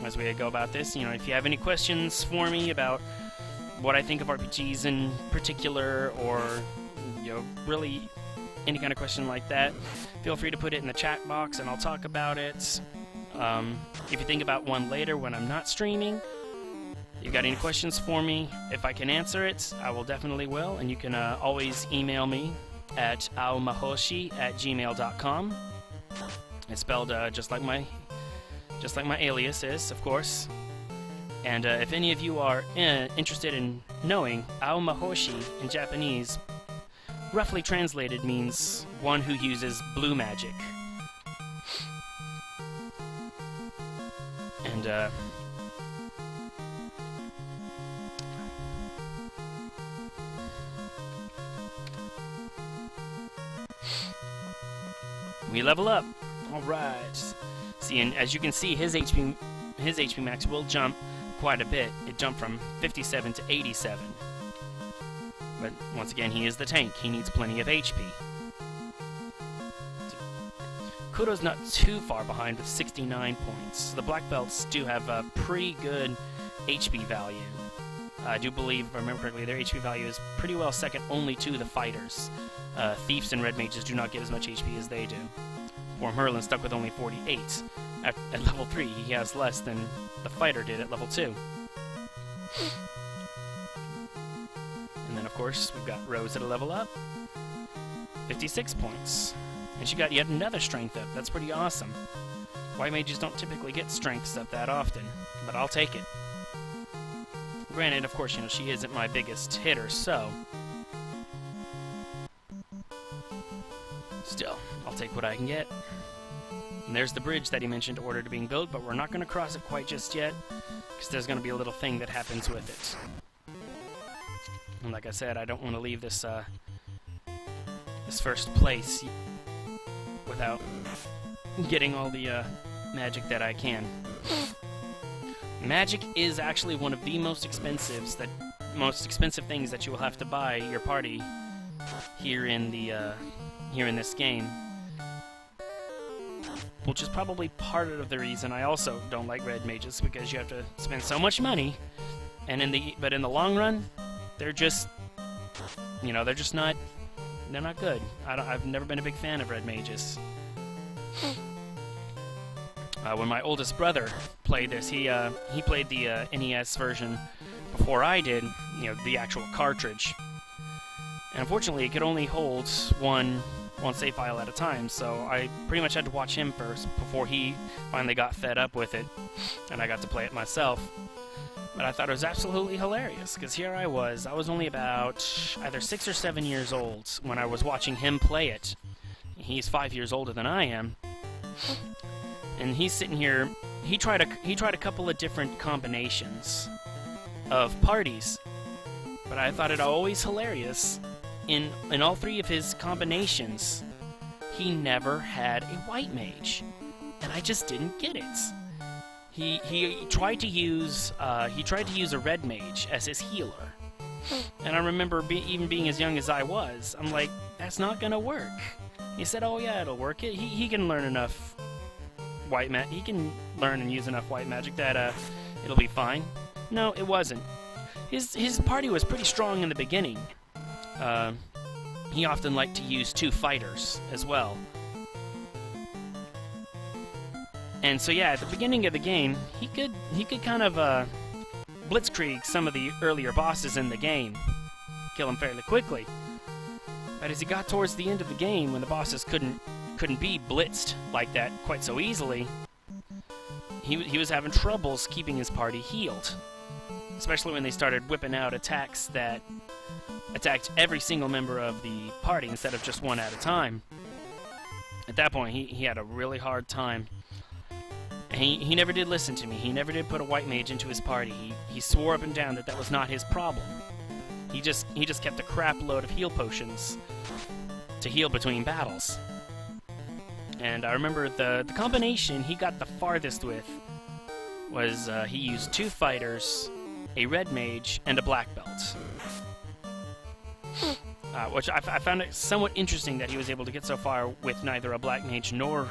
as we go about this. If you have any questions for me about what I think of RPGs in particular, or really any kind of question like that, feel free to put it in the chat box and I'll talk about it. If you think about one later when I'm not streaming, you got any questions for me, if I can answer it, I will definitely will, and you can always email me at aomahoshi@gmail.com. It's spelled just like my alias is, of course. And if any of you are interested in knowing, aomahoshi in Japanese, roughly translated, means one who uses blue magic. And we level up. All right. See, and as you can see, his HP max will jump quite a bit. It jumped from 57 to 87. But once again, he is the tank. He needs plenty of HP. Kudo's not too far behind with 69 points. The black belts do have a pretty good HP value. I do believe, if I remember correctly, their HP value is pretty well second only to the fighters. Thieves and red mages do not get as much HP as they do. Poor Merlin stuck with only 48. At level 3, he has less than the fighter did at level 2. And then, of course, we've got Rose at a level up. 56 points. And she got yet another strength up. That's pretty awesome. White mages don't typically get strengths up that often, but I'll take it. Granted, of course, she isn't my biggest hitter, so... Still, I'll take what I can get. And there's the bridge that he mentioned ordered to being built, but we're not going to cross it quite just yet, because there's going to be a little thing that happens with it. And like I said, I don't want to leave this, this first place without getting all the, magic that I can. Magic is actually one of the most expensive things that you will have to buy your party here in this game. Which is probably part of the reason I also don't like red mages, because you have to spend so much money, and in the long run, they're just, they're not good. I've never been a big fan of red mages. When my oldest brother played this, he played the NES version before I did, the actual cartridge. And unfortunately, it could only hold one save file at a time, so I pretty much had to watch him first before he finally got fed up with it, and I got to play it myself. But I thought it was absolutely hilarious, because here I was only about either 6 or 7 years old when I was watching him play it. He's 5 years older than I am. And he's sitting here, he tried a couple of different combinations of parties, but I thought it always hilarious. In all 3 of his combinations, he never had a white mage, and I just didn't get it. He tried to use a red mage as his healer, and I remember even being as young as I was, I'm like, that's not gonna work. He said, oh yeah, it'll work. He can learn enough white magic. He can learn and use enough white magic that it'll be fine. No, it wasn't. His party was pretty strong in the beginning. He often liked to use 2 fighters as well. And so yeah, at the beginning of the game, he could kind of blitzkrieg some of the earlier bosses in the game, kill them fairly quickly. But as he got towards the end of the game, when the bosses couldn't be blitzed like that quite so easily, he was having troubles keeping his party healed. Especially when they started whipping out attacks that attacked every single member of the party instead of just one at a time. At that point, he had a really hard time. And he never did listen to me. He never did put a white mage into his party. He swore up and down that was not his problem. He just kept a crap load of heal potions to heal between battles. And I remember the combination he got the farthest with was he used 2 fighters, a red mage, and a black belt. Which I found it somewhat interesting that he was able to get so far with neither a black mage nor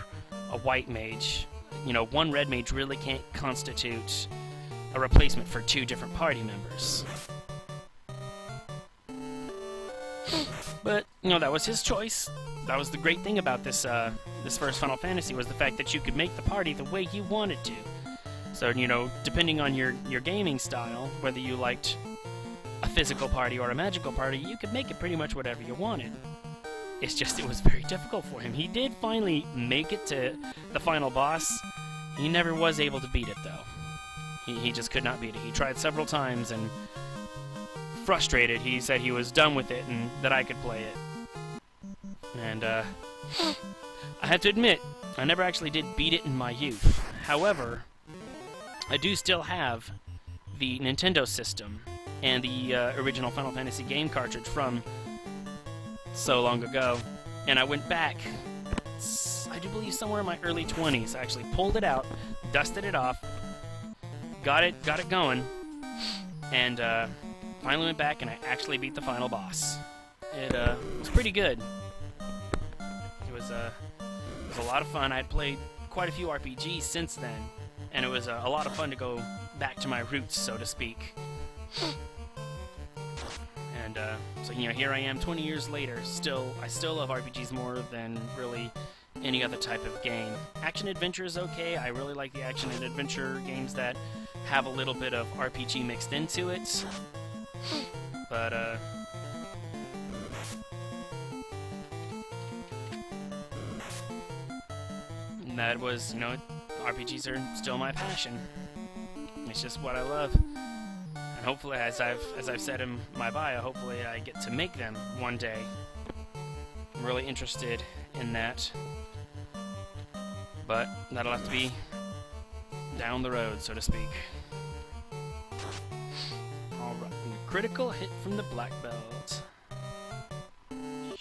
a white mage. You know, one red mage really can't constitute a replacement for 2 different party members. But, you know, that was his choice. That was the great thing about this first Final Fantasy, was the fact that you could make the party the way you wanted to. So, you know, depending on your gaming style, whether you liked a physical party or a magical party, you could make it pretty much whatever you wanted. It's just, it was very difficult for him. He did finally make it to the final boss. He never was able to beat it, though. He just could not beat it. He tried several times, and frustrated, he said he was done with it and that I could play it. And, I have to admit, I never actually did beat it in my youth. However, I do still have the Nintendo system and the original Final Fantasy game cartridge from so long ago, and I went back, I do believe somewhere in my early 20s. I actually pulled it out, dusted it off, got it going, and finally went back and I actually beat the final boss. It was pretty good. It was a lot of fun. I had played quite a few RPGs since then, and it was a lot of fun to go back to my roots, so to speak. And so, you know, here I am 20 years later, I still love RPGs more than really any other type of game. Action-adventure is okay. I really like the action and adventure games that have a little bit of RPG mixed into it. But, that was, you know, RPGs are still my passion. It's just what I love. And hopefully, as I've said in my bio, hopefully I get to make them one day. I'm really interested in that. But that'll have to be down the road, so to speak. Alright, critical hit from the black belt. And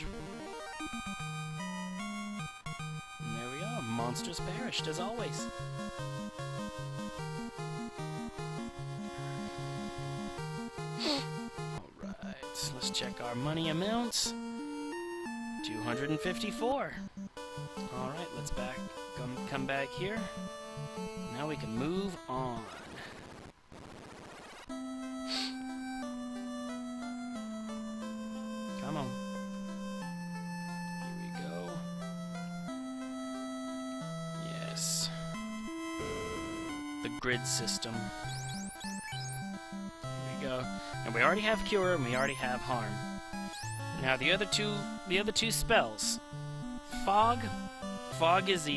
there we are, monsters perished as always. Alright, let's check our money amounts. 254. Alright, let's come back here. Now we can move on. Come on. Here we go. Yes. The grid system. Here we go. And we already have Cure and we already have Harm. Now the other two spells. Fog. Fog is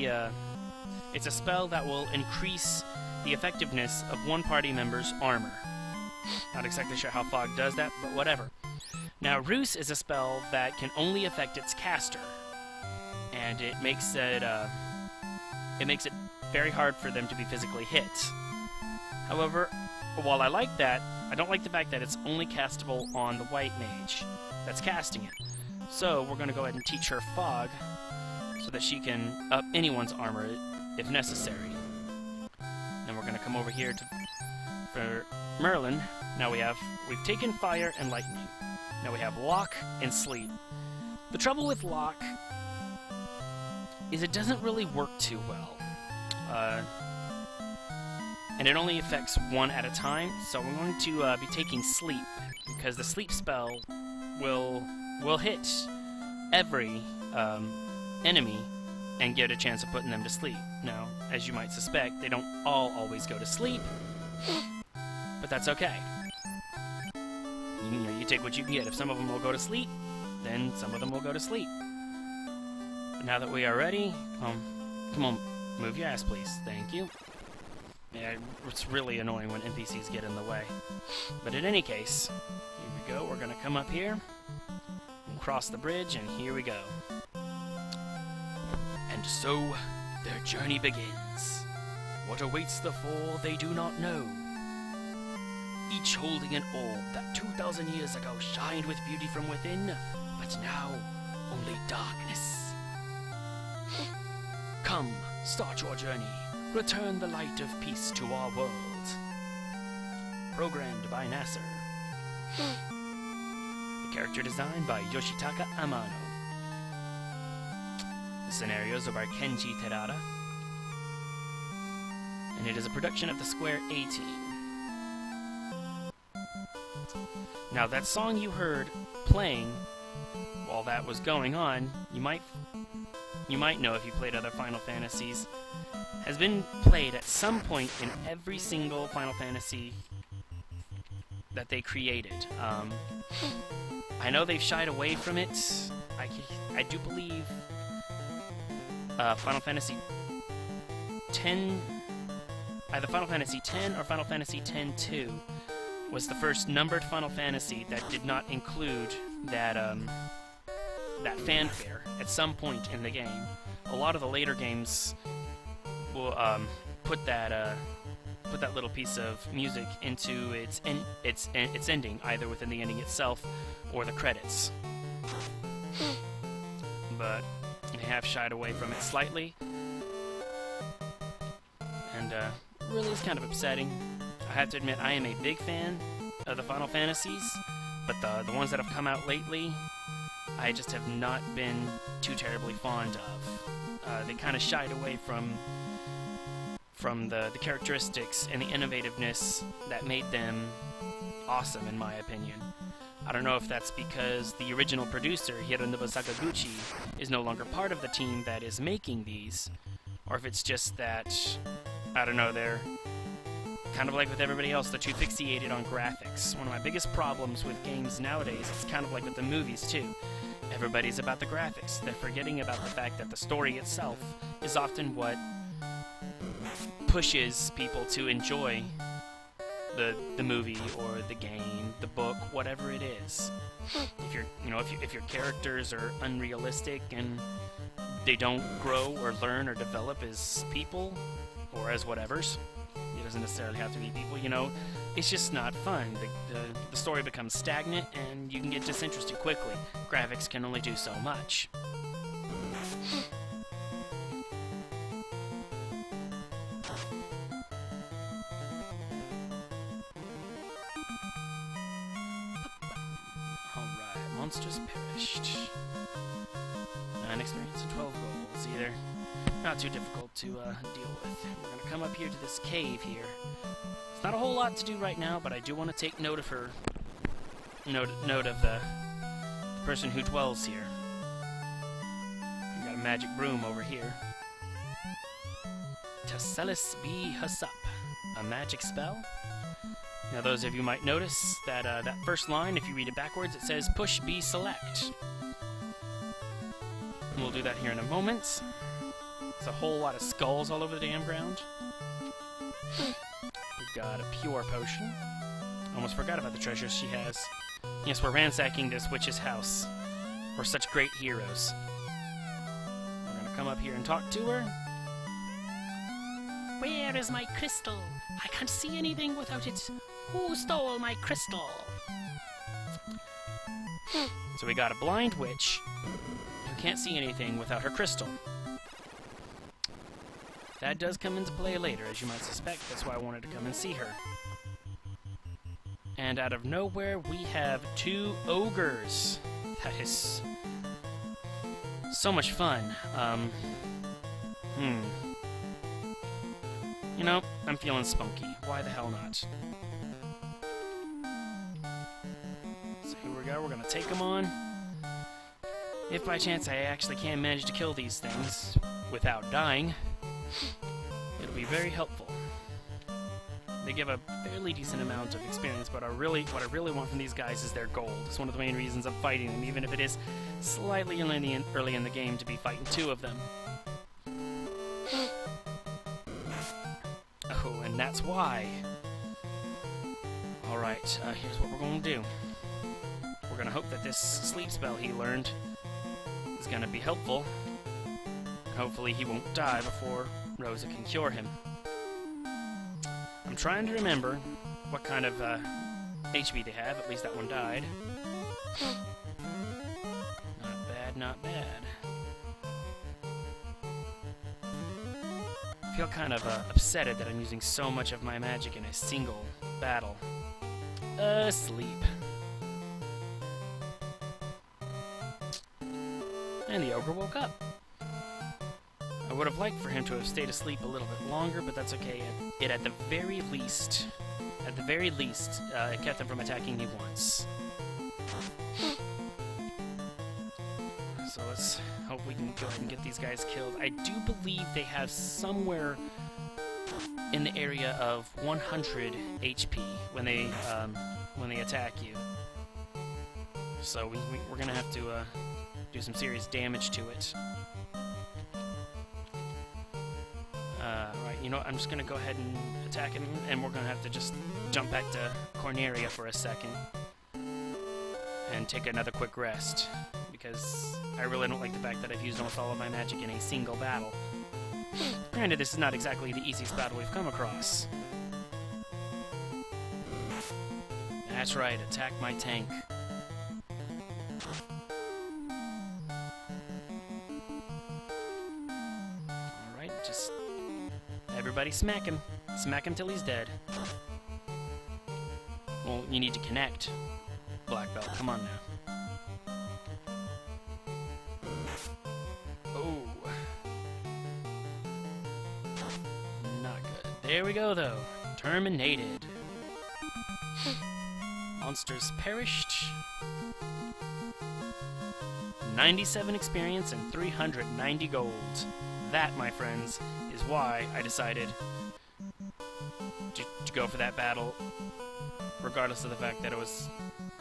it's a spell that will increase the effectiveness of one party member's armor. Not exactly sure how Fog does that, but whatever. Now, Ruse is a spell that can only affect its caster, and it makes it very hard for them to be physically hit. However, while I like that, I don't like the fact that it's only castable on the white mage that's casting it. So we're going to go ahead and teach her Fog, so that she can up anyone's armor if necessary. Then we're going to come over here for Merlin. Now we've taken Fire and Lightning. Now we have Lock and Sleep. The trouble with Lock is it doesn't really work too well. And it only affects one at a time, so we're going to be taking Sleep, because the Sleep spell will hit every enemy and get a chance of putting them to sleep. Now, as you might suspect, they don't all always go to sleep, but that's okay. You know, you take what you can get. If some of them will go to sleep, then some of them will go to sleep. But now that we are ready, come on, move your ass, please. Thank you. Yeah, it's really annoying when NPCs get in the way. But in any case, here we go. We're gonna come up here and cross the bridge, and here we go. And so, their journey begins. What awaits the four, they do not know. Each holding an orb that 2,000 years ago shined with beauty from within, but now only darkness. Come, start your journey. Return the light of peace to our world. Programmed by Nasser. The character design by Yoshitaka Amano. The scenarios are by Kenji Terada. And it is a production of the Square A-Team. Now that song you heard playing while that was going on, you might know if you played other Final Fantasies, has been played at some point in every single Final Fantasy that they created. I know they've shied away from it. I do believe Final Fantasy X, either Final Fantasy X or Final Fantasy X-2 was the first numbered Final Fantasy that did not include that that fanfare at some point in the game. A lot of the later games will put that little piece of music into its ending, either within the ending itself or the credits. But they have shied away from it slightly, and really is kind of upsetting. I have to admit, I am a big fan of the Final Fantasies, but the ones that have come out lately, I just have not been too terribly fond of. They kind of shied away from the characteristics and the innovativeness that made them awesome, in my opinion. I don't know if that's because the original producer, Hironobu Sakaguchi, is no longer part of the team that is making these, or if it's just that, I don't know, they're kind of like with everybody else, they're too fixated on graphics. One of my biggest problems with games nowadays, it's kind of like with the movies too. Everybody's about the graphics. They're forgetting about the fact that the story itself is often what pushes people to enjoy the movie or the game, the book, whatever it is. If your characters are unrealistic and they don't grow or learn or develop as people or as whatevers, it doesn't necessarily have to be people, it's just not fun. The story becomes stagnant and you can get disinterested quickly. Graphics can only do so much. Alright, monsters perished. 9 experience and 12 goals. Either not too difficult to deal with. We're gonna come up here to this cave here. It's not a whole lot to do right now, but I do want to take note of her. Note of the person who dwells here. We got a magic broom over here. Tasselis B. Hasup, a magic spell. Now, those of you might notice that that first line, if you read it backwards, it says push B select. And we'll do that here in a moment. There's a whole lot of skulls all over the damn ground. We've got a pure potion. Almost forgot about the treasures she has. Yes, we're ransacking this witch's house. We're such great heroes. We're gonna come up here and talk to her. Where is my crystal? I can't see anything without it. Who stole my crystal? So we got a blind witch who can't see anything without her crystal. That does come into play later, as you might suspect. That's why I wanted to come and see her. And out of nowhere, we have 2 ogres. That is so much fun. I'm feeling spunky. Why the hell not? So here we go. We're gonna take them on. If by chance I actually can manage to kill these things without dying, It'll be very helpful. They give a fairly decent amount of experience, but what I really want from these guys is their gold. It's one of the main reasons I'm fighting them, even if it is slightly early in the game to be fighting two of them. Oh, and that's why. Alright, here's what we're going to do. We're going to hope that this sleep spell he learned is going to be helpful. Hopefully he won't die before Rosa can cure him. I'm trying to remember what kind of HP they have. At least that one died. Not bad, not bad. I feel kind of upsetted that I'm using so much of my magic in a single battle. Sleep. And the ogre woke up. I would have liked for him to have stayed asleep a little bit longer, but that's okay. It at the very least, it kept him from attacking me once. So let's hope we can go ahead and get these guys killed. I do believe they have somewhere in the area of 100 HP when they attack you. So we're gonna have to do some serious damage to it. Right, you know what, I'm just gonna go ahead and attack him, and we're gonna have to just jump back to Corneria for a second and take another quick rest, because I really don't like the fact that I've used almost all of my magic in a single battle. Granted, this is not exactly the easiest battle we've come across. That's right, attack my tank. Alright, just... everybody smack him. Smack him till he's dead. Well, you need to connect. Black Belt, come on now. Oh. Not good. There we go, though. Terminated. Monsters perished. 97 experience and 390 gold. That, my friends, is why I decided to go for that battle, regardless of the fact that it was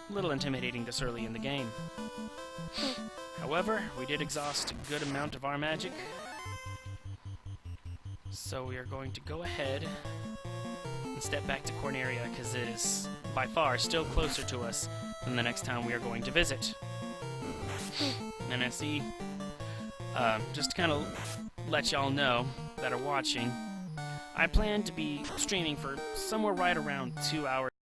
a little intimidating this early in the game. However, we did exhaust a good amount of our magic, so we are going to go ahead and step back to Corneria, because it is by far still closer to us than the next town we are going to visit. And I see, just to kind of let y'all know that are watching, I plan to be streaming for somewhere right around 2 hours.